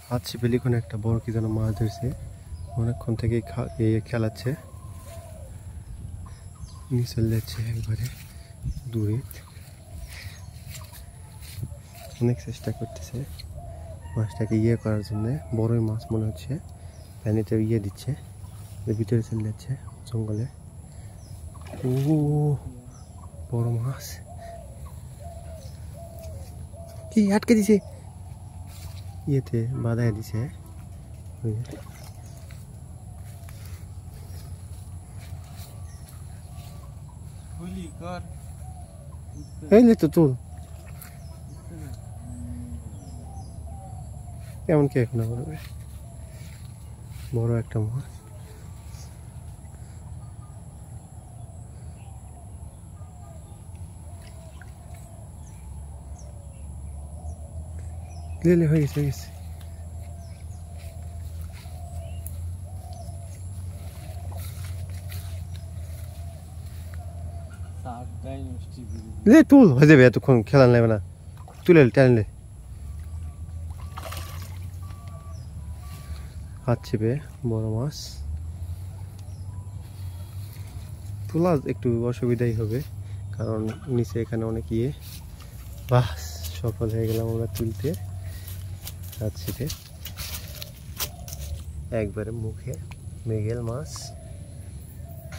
হাত ছিপে লিখুন একটা বড় কি যেন মাছ ধরছে, অনেকক্ষণ থেকে খেলাচ্ছে, নিচে যাচ্ছে একবারে দূরে, অনেক চেষ্টা করতেছে মাছটাকে করার জন্য। বড়ই মাছ মনে হচ্ছে, পানিতে দিচ্ছে, ভিতরে চলে যাচ্ছে জঙ্গলে। ও বড় মাছ কি আটকে দিছে, বাধায় দিছে। তো তুল কেমন কে এখন বড় একটা মাছ। হয়ে গেছে তুল হয়ে যাবে, এতক্ষণ খেলা নেবে না, তুলে টানলে। হাত ছিপে বড় মাছ তোলা একটু অসুবিধাই হবে, কারণ নিচে এখানে অনেক বাস সফল হয়ে গেলাম আমরা তুলতে। হাত ছিপে একবারে মুখে মৃগেল মাছ।